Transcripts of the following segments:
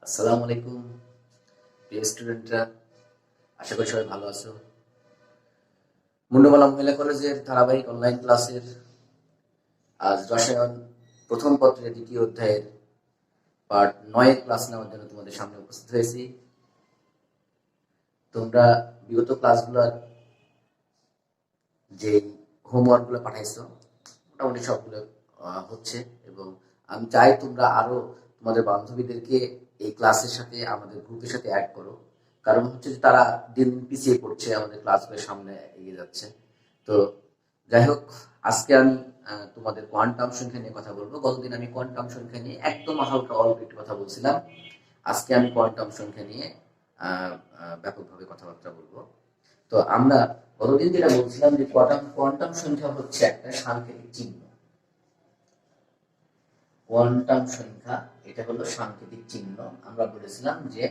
আসসালামু আলাইকুম প্রিয় স্টুডেন্টরা, আশা করি সবাই ভালো আছো। মুন্ডমালা মহিলা কলেজের ধারাবাহিক অনলাইন ক্লাসের আজ রসায়ন প্রথম পত্রের দ্বিতীয় অধ্যায়ের পার্ট 9 ক্লাস নেওয়ার জন্য তোমাদের সামনে উপস্থিত হয়েছি। তোমরা বিগত ক্লাসগুলোর যে হোমওয়ার্কগুলো পাঠাইছো মোটামুটি সবগুলো হচ্ছে, এবং আমি চাই তোমরা আরো তোমাদের বান্ধবীদেরকে এই ক্লাসের সাথে আমাদের গ্রুপের সাথে অ্যাড করো। কারণ হচ্ছে যে তারা দিন দিন পিছিয়ে পড়ছে, আমাদের ক্লাসগুলোর সামনে এগিয়ে যাচ্ছে। তো যাই হোক, আজকে আমি তোমাদের কোয়ান্টাম সংখ্যা নিয়ে কথা বলবো। গতদিন আমি কোয়ান্টাম সংখ্যা নিয়ে একদম হালকা অল্প একটু কথা বলছিলাম। আজকে আমি কোয়ান্টাম সংখ্যা নিয়ে ব্যাপকভাবে কথাবার্তা বলবো। তো আমরা গতদিন যেটা বলছিলাম যে কোয়ান্টাম সংখ্যা হচ্ছে একটা সাংকেতিক চিহ্ন। কোয়ান্টাম সংখ্যা এটা হলো সাংকেতিক চিহ্ন। আমরা বলেছিলাম যে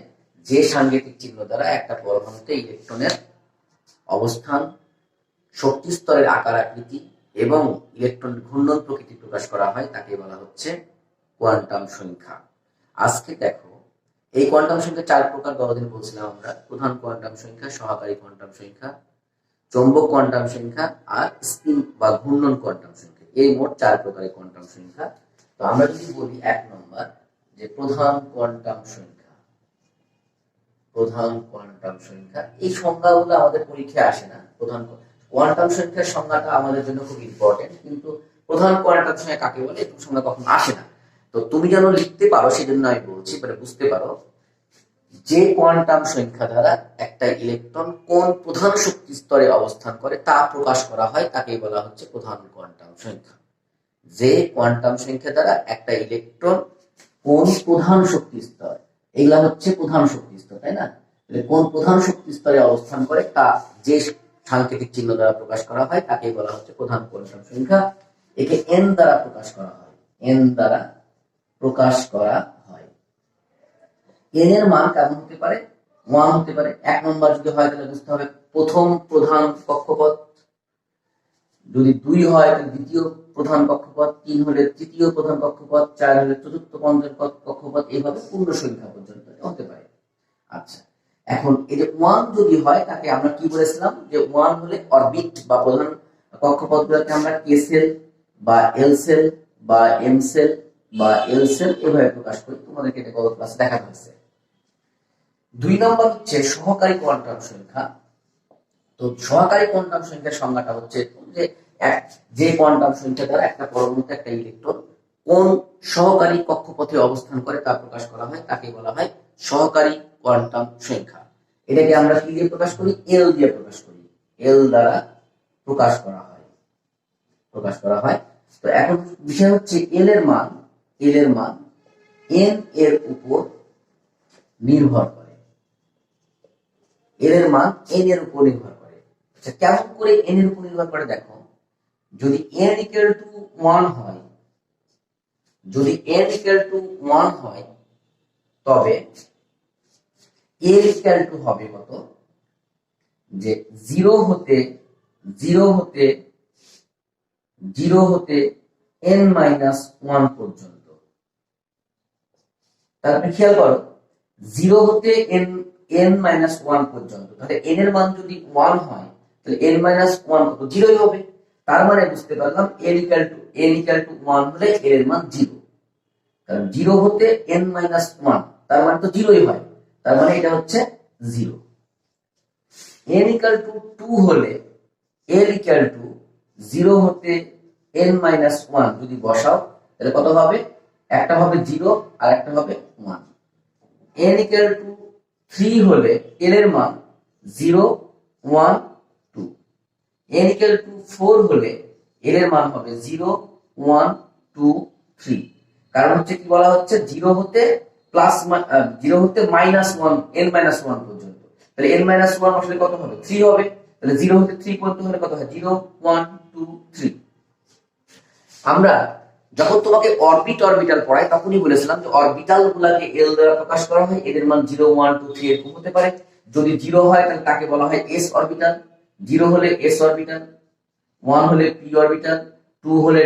যে সাংকেতিক চিহ্ন দ্বারা একটা পরমাণুতে ইলেকট্রনের অবস্থান, শক্তি স্তরের আকার আকৃতি এবং ইলেকট্রন ঘূর্ণন প্রকৃতি প্রকাশ করা হয় তাকে বলা হচ্ছে কোয়ান্টাম সংখ্যা। আজকে দেখো, এই কোয়ান্টাম সংখ্যা 4 প্রকার। গতদিন বলছিলাম আমরা প্রধান কোয়ান্টাম সংখ্যা, সহকারী কোয়ান্টাম সংখ্যা, চৌম্বক কোয়ান্টাম সংখ্যা আর স্পিন বা ঘূর্ণন কোয়ান্টাম সংখ্যা। এই মোট 4 প্রকারের কোয়ান্টাম সংখ্যা। তো আমরা যদি বলি 1 নম্বর যে প্রধান কোয়ান্টাম সংখ্যা, প্রধান কোয়ান্টাম সংখ্যা, এই সংজ্ঞাগুলো আমাদের পরীক্ষায় আসে না। প্রধান কোয়ান্টাম সংখ্যার সংজ্ঞাটা আমাদের জন্য খুব ইম্পর্টেন্ট, কিন্তু প্রধান কোয়ান্টাম সংখ্যা কাকে বলে এরকম সংজ্ঞা কখনো আসে না। তো তুমি যেন লিখতে পারো সেজন্য আমি বলছি, মানে বুঝতে পারো যে কোয়ান্টাম সংখ্যা দ্বারা একটা ইলেকট্রন কোন প্রধান শক্তি স্তরে অবস্থান করে তা প্রকাশ করা হয় তাকে বলা হচ্ছে প্রধান কোয়ান্টাম সংখ্যা। যে কোয়ান্টাম সংখ্যা দ্বারা একটা ইলেকট্রন কোন প্রধান শক্তি স্তর, এগুলা হচ্ছে প্রধান শক্তি স্তর, তাই না? কোন প্রধান শক্তি স্তরে অবস্থান করে তা যে সাংকেতিক চিহ্ন দ্বারা প্রকাশ করা হয় তাকে বলা হচ্ছে প্রধান কোয়ান্টাম সংখ্যা। একে এন দ্বারা প্রকাশ করা হয়, এন দ্বারা প্রকাশ করা হয়। এন এর মান কেমন হতে পারে? 1 হতে পারে। 1 নম্বর যদি হয় তাহলে বুঝতে হবে প্রথম প্রধান কক্ষপথ, যদি 2 হয় তাহলে দ্বিতীয় প্রধান কক্ষপথ, 3 হলে তৃতীয় প্রধান কক্ষপথ, 4 হলে চতুর্থ পঞ্চম কক্ষপথ, এইভাবে পূর্ণ সংখ্যা পর্যন্ত হতে পারে। আচ্ছা, এখন এই যে 1 যদি হয় তাকে আমরা কি বলেছিলাম যে 1 হলে অরবিট বা প্রধান কক্ষপথগুলোকে আমরা কে সেল বা এল সেল বা এম সেল বা এল সেল এভাবে প্রকাশ করি। তোমাদেরকে এটা গত ক্লাসে দেখানো হয়েছে। 2 নম্বর হচ্ছে সহকারী কোয়ান্টাম সংখ্যা। তো সহকারী কোয়ান্টাম সংখ্যার সংজ্ঞাটা হচ্ছে যে কোয়ান্টাম সংখ্যা দ্বারা একটা পরমাণুতে একটা ইলেকট্রন কোন সহকারী কক্ষপথে অবস্থান করে তা প্রকাশ করা হয় তাকে বলা হয় সহকারী কোয়ান্টাম সংখ্যা। এটাকে আমরা কি দিয়ে প্রকাশ করি? এল দিয়ে প্রকাশ করি। এল দ্বারা প্রকাশ করা হয়, প্রকাশ করা হয়। তো এখন বিষয় হচ্ছে এল এর মান, এল এর মান এন এর উপর নির্ভর করে। এল এর মান এন এর উপর নির্ভর করে। আচ্ছা, কেমন করে এন এর উপর নির্ভর করে? দেখো, যদি n equal to 1 হয়, যদি n equal to 1 হয় তবে a equal to হবে কত? যে 0 হতে n minus 1 পর্যন্ত। তাহলে খেয়াল করো, 0 হতে n minus 1 পর্যন্ত, তাহলে n এর মান যদি 1 হয় তাহলে n minus 1 কত? 0 হবে। তার মানে বুঝতে পারলাম n equal to 1 হলে n এর মান 0। কারণ 0 হতে n minus 1 তার মানে তো 0ই হয়, তার মানে এটা হচ্ছে 0। n equal to 2 হলে l equal to 0 হতে n minus 1 যদি বসাও তাহলে কত হবে? একটা হবে 0 আর একটা হবে 1। n equal to 3 হলে l এর মান 0 1 2। n equal to 4 হলে l এর মান হবে 0 1 2 3। কারণ হচ্ছে কি বলা হচ্ছে 0 হতে -1 n -1 পর্যন্ত। তাহলে n -1 আসলে কত হবে? 3 হবে। তাহলে 0 হতে 3 পর্যন্ত হলে কত হয়? 0 1 2 3। আমরা যখন তোমাকে অরবিটাল পড়াই তখনই বলেছিলাম যে অরবিটাল গুলাকে এল দ্বারা প্রকাশ করা হয়। এদের মান 0 1 2 3 এরকম হতে পারে। যদি 0 হয় তাহলে তাকে বলা হয় এস অরবিটাল, 0 হলে এস অরবিটাল, 1 হলে পি অরবিটাল, 2 হলে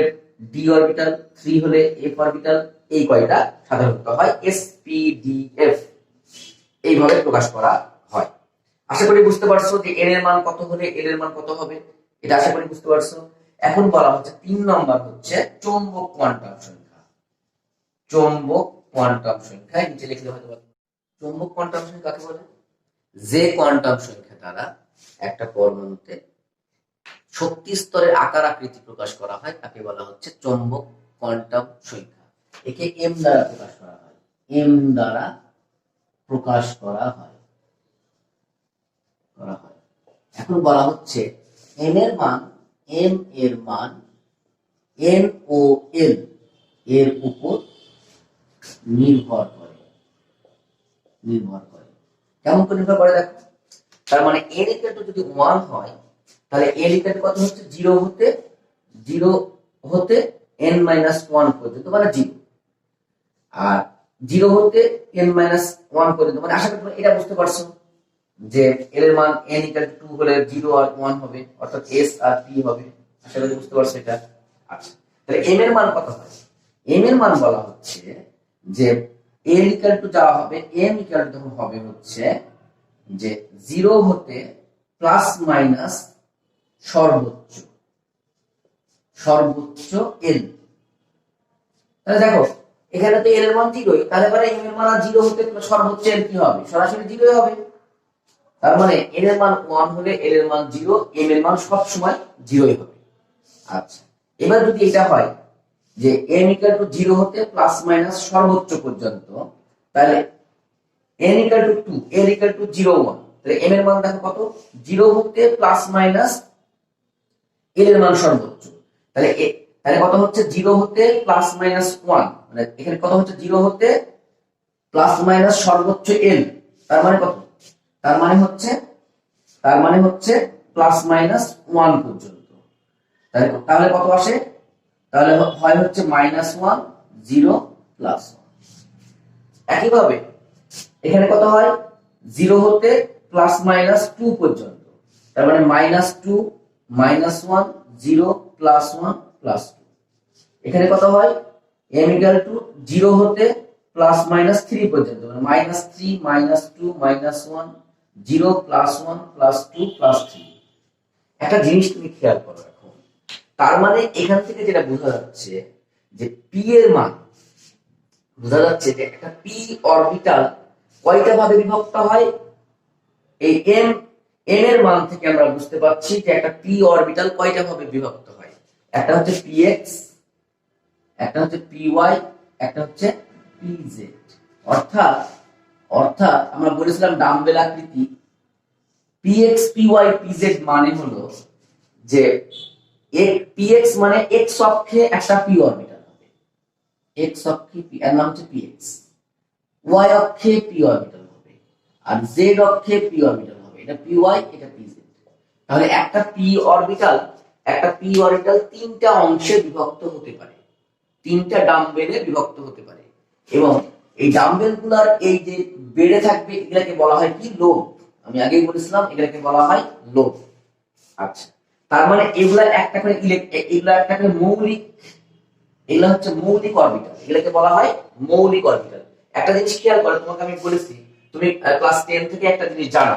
ডি অরবিটাল, 3 হলে এফ অরবিটাল, এই কয়টা সাধারণত হয় এসপিডিএফ, এইভাবে প্রকাশ করা হয়। আশা করি বুঝতে পারছো যে এন এর মান কত হলে এল এর মান কত হবে, এটা আশা করি বুঝতে পারছো। এখন বলা হচ্ছে 3 নম্বর হচ্ছে চৌম্বক কোয়ান্টাম সংখ্যা। চৌম্বক কোয়ান্টাম সংখ্যা নিচে লিখলে হয়তো চৌম্বক কোয়ান্টাম সংখ্যা কাকে বলে? যে কোয়ান্টাম সংখ্যা দ্বারা একটা পরমাণুতে শক্তি স্তরের আকার আকৃতি প্রকাশ করা হয় তাকে বলা হচ্ছে চৌম্বক কোয়ান্টাম সংখ্যা। একে এম দ্বারা প্রকাশ করা হয়, এম দ্বারা প্রকাশ করা হয়। এখন বলা হচ্ছে এম এর মান, এম এর মান এন ও এল এর উপর নির্ভর করে। কেমন করে নির্ভর করে দেখো, তার মানে এন ইকুয়াল টু যদি 1 হয় তাহলে এল ইকুয়াল টু কত হচ্ছে 0 হতে n - 1 পর্যন্ত মানে 0, আর 0 হতে n - 1 পর্যন্ত মানে আশা করি এটা বুঝতে পারছো যে এল এর মান n = 2 হলে 0 আর 1 হবে, অর্থাৎ s আর p হবে। আশা করি বুঝতে পারছো এটা। আচ্ছা, তাহলে m এর মান কত হয়? m এর মান বলা হচ্ছে যে l = যা হবে, m = তখন হবে হচ্ছে যে 0 হতে প্লাস মাইনাস সর্বোচ্চ l। তাহলে দেখো এখানে তো l এর মান 0, তাহলে পরে m এর মান 0 হতে সর্বোচ্চ l কি হবে? সরাসরি 0 হবে। তার মানে n এর মান 1 হলে l এর মান 0, m এর মান সব সময় 0 হবে। আচ্ছা, এবার যদি এটা হয় যে m = 0 হতে প্লাস মাইনাস সর্বোচ্চ পর্যন্ত, তাহলে n = 2, l = 0 1, তাহলে m এর মান দেখো কত? 0 হতে প্লাস মাইনাস l এর মান সর্বোচ্চ, তাহলে কত হচ্ছে? 0 হতে প্লাস মাইনাস 1, মানে এখানে কত হচ্ছে? 0 হতে প্লাস মাইনাস সর্বোচ্চ l, তার মানে কত? তার মানে হচ্ছে প্লাস মাইনাস 1 পর্যন্ত। তাহলে কত আসে? তাহলে হয় হচ্ছে -1 0 প্লাস 1। একইভাবে এখানে কত হয়? 0 হতে প্লাস মাইনাস 2 পর্যন্ত, তার মানে -2 -1 0 প্লাস 1 প্লাস 2। এখানে কত হয়? m = 0 হতে প্লাস মাইনাস 3 পর্যন্ত, মানে -3 -2 -1 0 প্লাস 1 প্লাস 2 প্লাস 3। একটা জিনিস তুমি খেয়াল করো এখন, তার মানে এখান থেকে যেটা বোঝা যাচ্ছে যে p এর মান, বোঝা যাচ্ছে যে একটা p অরবিটাল কয়টা ভাবে বিভক্ত হয়। এই m এর মান থেকে আমরা বুঝতে পারছি যে একটা p অরবিটাল কয়টা ভাবে বিভক্ত হয়। একটা হচ্ছে px, একটা হচ্ছে py, একটা হচ্ছে pz। অর্থাৎ আমরা বলেছিলাম ডাম্বেল আকৃতি, px py pz মানে হলো যে px মানে x অক্ষে একটা p অরবিটাল হবে, x অক্ষে p এর নাম হচ্ছে px, y অক্ষে p অরবিটাল হবে, আর z অক্ষে p অরবিটাল হবে, এটা py এটা pz। তাহলে একটা p অরবিটাল তিনটা অংশে বিভক্ত হতে পারে, তিনটা ডাম্বেলে বিভক্ত হতে পারে, এবং এই ডাম্বেল গুলার এই যে বেড়ে থাকবে এগুলাকে বলা হয় কি? লোড। আমি আগেই বলেছিলাম এগুলাকে বলা হয় লোড। আচ্ছা, তার মানে এগুলা একটা করে মৌলিক, এগুলা হচ্ছে মৌলিক অরবিটাল, এগুলাকে বলা হয় মৌলিক অরবিটাল। একটা জিনিস খেয়াল করো, তোমাকে আমি বলেছি তুমি ক্লাস 10 থেকে একটা জিনিস জানো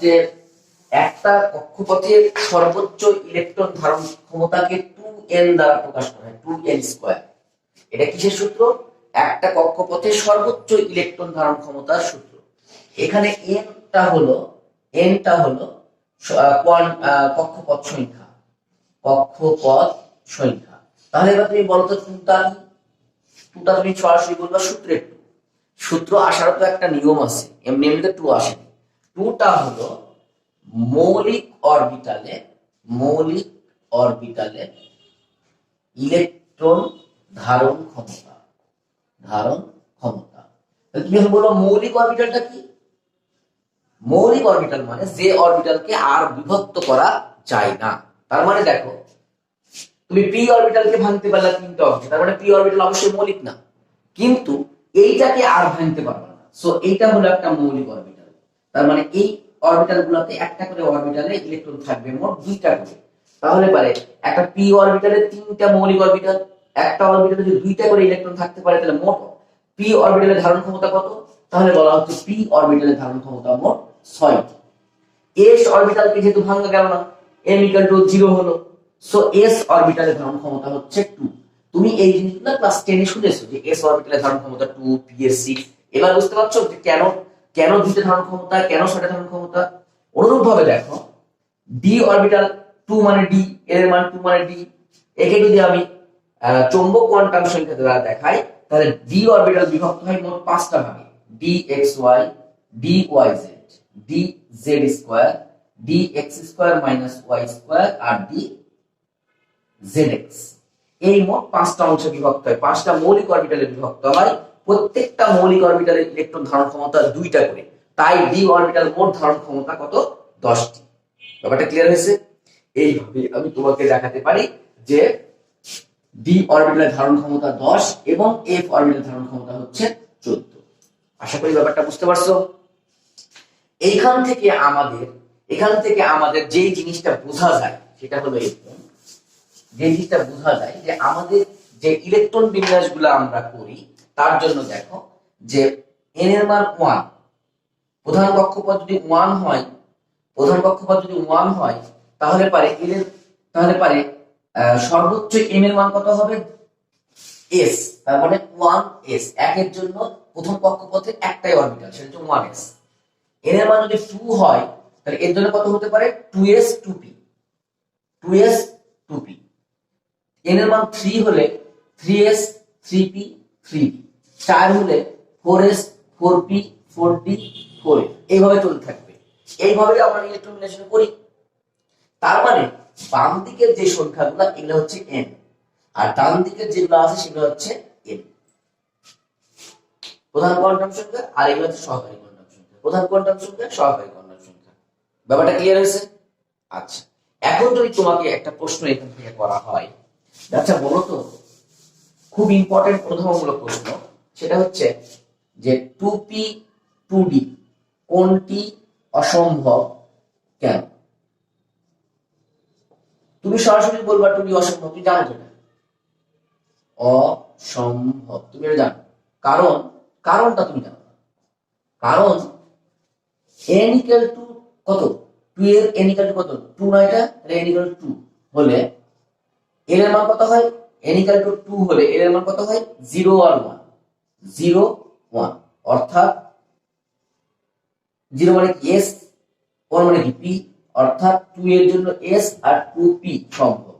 যে একটা কক্ষপথের সর্বোচ্চ ইলেকট্রন ধারণ ক্ষমতাকে 2n দ্বারা প্রকাশ করা হয়, 2n²। এটা কিসের সূত্র? একটা কক্ষপথের সর্বোচ্চ ইলেকট্রন ধারণ ক্ষমতার সূত্র। এখানে nটা হলো কক্ষপথ সংখ্যা। তাহলে এবার তুমি বলো তো টুটা তুমি সরাসরি বলবা সূত্রের সূত্র আসার তো একটা নিয়ম আছে, এমনিতে 2 আসে। টুটা হলো মৌলিক অরবিটালে ইলেকট্রন ধারণ ক্ষমতা। তুমি বলো মৌলিক অরবিটালটা কি? মৌলিক অরবিটাল মানে যে অরবিটালকে আর বিভক্ত করা যায় না। তার মানে দেখো তুমি p অরবিটালকে ভাঙতে পারলা তিনটা অংশে, তার মানে p অরবিটাল অবশ্যই মৌলিক না, কিন্তু এইটাকে আর ভাঙতে পারবে না, সো এইটা হলো একটা মৌলিক অরবিটাল। তার মানে এই অরবিটাল গুলোতে একটা করে অরবিটালে ইলেকট্রন থাকবে মোট 2টা করে, তাহলে পারে একটা পি অরবিটালে 3টা মৌলিক অরবিটাল, একটা অরবিটালে যদি 2টা করে ইলেকট্রন থাকতে পারে তাহলে মোট পি অরবিটালের ধারণ ক্ষমতা কত? তাহলে বলা হচ্ছে পি অরবিটালের ধারণ ক্ষমতা মোট 6টি। এস অরবিটালকে যেহেতু ভাঙা গেল না, m ইকুয়াল টু 0 হলো, সো এস অরবিটালের ধারণ ক্ষমতা হচ্ছে 2। তুমি এই জিনিসগুলো ক্লাস 10 এ শুনেছো যে এস অরবিটালের ধারণ ক্ষমতা 2, পি এর 6। এবার বুঝতে পারছো যে কেন কেন 2টা ধারণ ক্ষমতা, কেন 6টা ধারণ ক্ষমতা। অনুরূপ ভাবে দেখো ডি অরবিটাল 2 মানে ডি, এর মান 2 মানে ডি, একে যদি আমি চৌম্বক কোয়ান্টাম সংখ্যা দ্বারা দেখাই তাহলে ডি অরবিটাল বিভক্ত হয় মোট 5টা ভাগে, D X Y, D Y Z, D Z square, D X square minus Y square আর ডি জেড এক্স। এই মোট 5টা অংশে বিভক্ত হয়, 5টা মৌলিক অরবিটালে বিভক্ত হয়। প্রত্যেকটা মৌলিক অরবিটালের ইলেকট্রন ধারণ ক্ষমতা 2টা করে, তাই ডি অরবিটাল মোট ধারণ ক্ষমতা কত? 10টি। ব্যাপারটা ক্লিয়ার হয়েছে? এইভাবে আমি তোমাকে দেখাতে পারি যে ডি অরবিটালের ধারণ ক্ষমতা 10 এবং এফ অরবিটালের ধারণ ক্ষমতা হচ্ছে 14। আশা করি ব্যাপারটা বুঝতে পারছো। এখান থেকে আমাদের যে জিনিসটা বোঝা যায় সেটা হলো এরকম, যে জিনিসটা বোঝা যায় যে আমাদের যে ইলেকট্রন বিন্যাসগুলো আমরা করি তার জন্য দেখো যে n এর মান 1, প্রধান কক্ষপথ যদি 1 হয় তাহলে পারে সর্বোচ্চ m এর মান কত হবে? s। তার মানে 1s, একের জন্য প্রথম কক্ষপথে একটাই অরবিটাল, সেটা হচ্ছে 1s। n এর মান যদি 2 হয় তাহলে এর জন্য কত হতে পারে? 2s 2p, 2s 2p। n এর মান 3 হলে 3s 3p 3p, 4 হলে 4s 4p 4d 4a। এইভাবে চলতে থাকবে। এইভাবে আমরা ইলেকট্রন বিন্যাস করি। তার মানে বাম দিকের যে সংখ্যাগুলো এগুলো হচ্ছে n, আর ডান দিকের যেগুলো আছে সেগুলো হচ্ছে n, প্রধান কোয়ান্টাম সংখ্যা, আর এগুলো হচ্ছে সহকারী কোয়ান্টাম সংখ্যা। প্রধান কোয়ান্টাম সংখ্যা, সহকারী কোয়ান্টাম সংখ্যা। ব্যাপারটা ক্লিয়ার হয়েছে? আচ্ছা, এখন যদি তোমাকে একটা প্রশ্ন এখান থেকে করা হয়, আচ্ছা বলো তো, খুব ইম্পর্টেন্ট প্রথমমূলক প্রশ্ন, সেটা হচ্ছে যে 2p 2d কোনটি অসম্ভব কেন? তুমি সরাসরি বলবা 2d অসম্ভব, তুমি জানো তো অসম্ভব, তুমি এটা জানো। কারণটা তুমি জানো। কারণ n ইকুয়াল টু কত? 2 এর n ইকুয়াল টু কত? 2 না, এটা n ইকুয়াল টু 2 হলে n এর মান কত হয়? n ইকুয়াল টু 2 হলে n এর মান কত হয়? 0 আর 1, 0 1, অর্থাৎ 0 মানে কি s, 1 মানে কি p, অর্থাৎ 2 এর জন্য s আর 2p সম্ভব,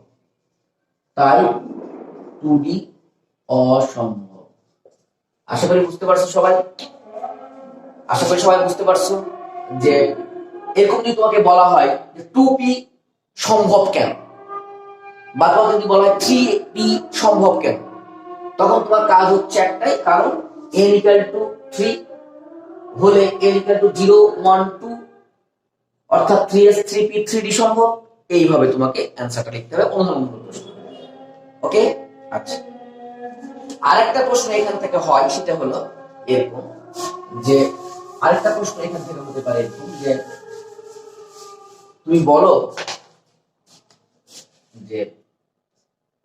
তাই 2d অসম্ভব। আশা করি বুঝতে পারছো সবাই? আশা করি সবাই বুঝতে পারছো যে এরকম যদি তোমাকে বলা হয় যে 2p সম্ভব কেন, বা তোমাকে যদি বলা হয় 3p সম্ভব কেন, তখন তোমার কাজ হচ্ছে একটাই, কারণ n ইকুয়াল টু 3 হলে n ইকুয়াল টু 0 1 2, অর্থাৎ 3s 3p 3d সম্ভব। এইভাবে তোমাকে অ্যানসারটা লিখতে হবে অনুধাবনমূলক প্রশ্ন। ওকে? আচ্ছা, আরেকটা প্রশ্ন এখান থেকে হয়, সেটা হলো এরকম যে আরেকটা প্রশ্ন এখান থেকে হতে পারে এরকম যে তুমি বলো যে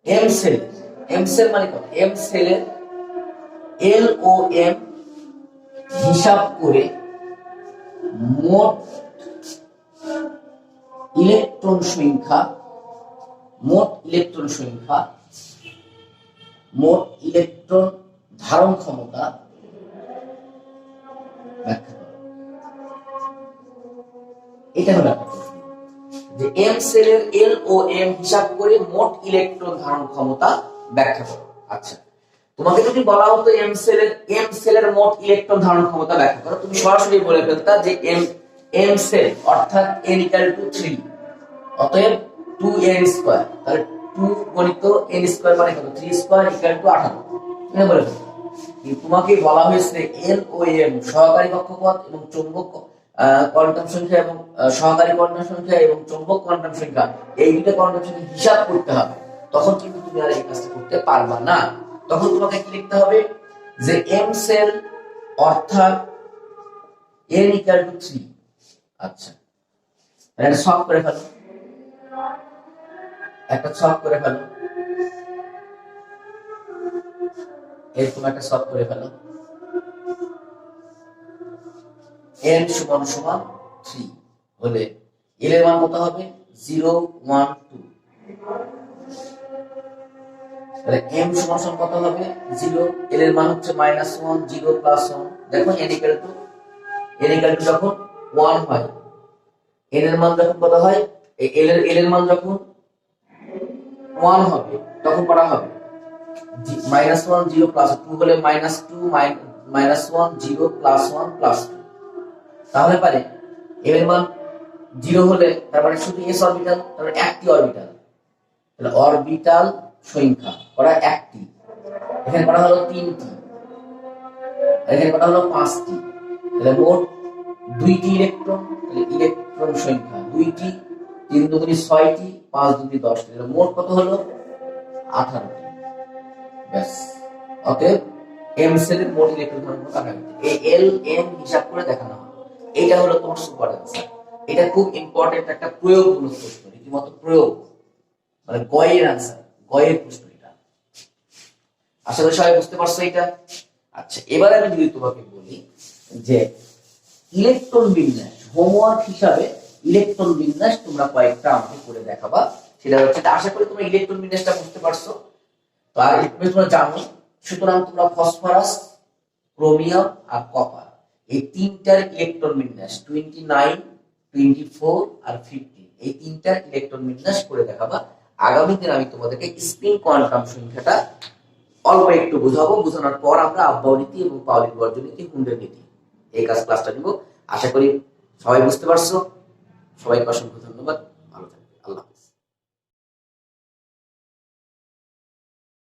m সেল মানে কত? m সেলের l ও m হিসাব করে মোট ইলেকট্রন সংখ্যা, মোট ইলেকট্রন ধারণ ক্ষমতা ব্যাখ্যা করো। এটা হলো একটা প্রশ্ন যে m সেলের l ও m হিসাব করে মোট ইলেকট্রন ধারণ ক্ষমতা ব্যাখ্যা করো। আচ্ছা, তোমাকে যদি বলা হতো m সেলের মোট ইলেকট্রন ধারণ ক্ষমতা ব্যাখ্যা করো, তুমি সরাসরি বলে ফেলতা যে m সেল অর্থাৎ n ইকুয়াল টু 3, অতএব 2n স্কয়ার, তাহলে 2 গণিত n স্কয়ার মানে কত? 3 স্কয়ার ইকুয়াল টু 18, এটা বলে ফেলতা। কিন্তু তোমাকে বলা হয়েছে l ও m সহকারী কক্ষপথ এবং চৌম্বক কোয়ান্টাম সংখ্যা এবং সহকারী কোয়ান্টাম সংখ্যা এবং চৌম্বক কোয়ান্টাম সংখ্যা, এই দুটো কোয়ান্টাম সংখ্যা হিসাব করতে হবে। তখন কিন্তু তুমি আর এই কাজটা করতে পারবা না। তখন তোমাকে কি লিখতে হবে যে m সেল অর্থাৎ n ইকুয়াল টু 3। আচ্ছা, এটা সলভ করে ফেলো। একটা সলভ করে ফেলো, এরকম একটা সলভ করে ফেলো। n সমান সমান 3 হলে l এর মান কত হবে? 0 1 2। তাহলে m সমান সমান কত হবে? 0, l এর মান হচ্ছে -1 0 +1। দেখো n ইকুয়াল টু যখন 1 হয়, n এর মান যখন কত হয়, l এর মান যখন 1 হবে তখন করা হবে -1 0 +2 হলে -2 -1 0 +1 +2। তাহলে পারে m এর মান 0 হলে তার মানে শুধু s অরবিটাল, তাহলে একটি অরবিটাল, তাহলে অরবিটাল সংখ্যা করা একটি, এখানে করা হলো 3টি, এখানে করা হলো 5টি, তাহলে মোট 2টি ইলেকট্রন, তাহলে ইলেকট্রন সংখ্যা 2টি, 3 দুগুণে 6টি, 5 দুগুণে 10টি, তাহলে মোট কত হলো? 18টি। ব্যাস, অতএব m সেলের মোট ইলেকট্রন ঘনত্ব কাটাকুটি এই l m হিসাব করে দেখানো হবে। এটা হলো তোমার সুপার অ্যান্সার। এটা খুব ইম্পর্টেন্ট একটা প্রয়োগমূলক প্রশ্ন, রীতিমতো প্রয়োগ, মানে গয়ের অ্যান্সার, গয়ের প্রশ্ন এটা। আশা করি সবাই বুঝতে পারছো এটা। আচ্ছা, এবার আমি যদি তোমাকে বলি যে ইলেকট্রন বিন্যাস, হোমওয়ার্ক হিসাবে ইলেকট্রন বিন্যাস তোমরা কয়েকটা আমাকে করে দেখাবা। সেটা হচ্ছে, আশা করি তোমরা ইলেকট্রন বিন্যাসটা বুঝতে পারছো। তো আর তোমরা জানো, সুতরাং তোমরা ফসফরাস, ক্রোমিয়াম আর কপার এই তিনটার ইলেকট্রন বিন্যাস 29, 24 আর 50, এই তিনটার ইলেকট্রন বিন্যাস করে দেখাবা। আগামী দিন আমি তোমাদেরকে স্পিন কোয়ান্টাম সংখ্যাটা অল্প একটু বুঝাবো, বোঝানোর পর আমরা আব্বাউ নীতি এবং পাউলির বর্জনীতি, হুন্ডের নীতি এই ক্লাসটা নিব। আশা করি সবাই বুঝতে পারছো। সবাইকে অসংখ্য ধন্যবাদ।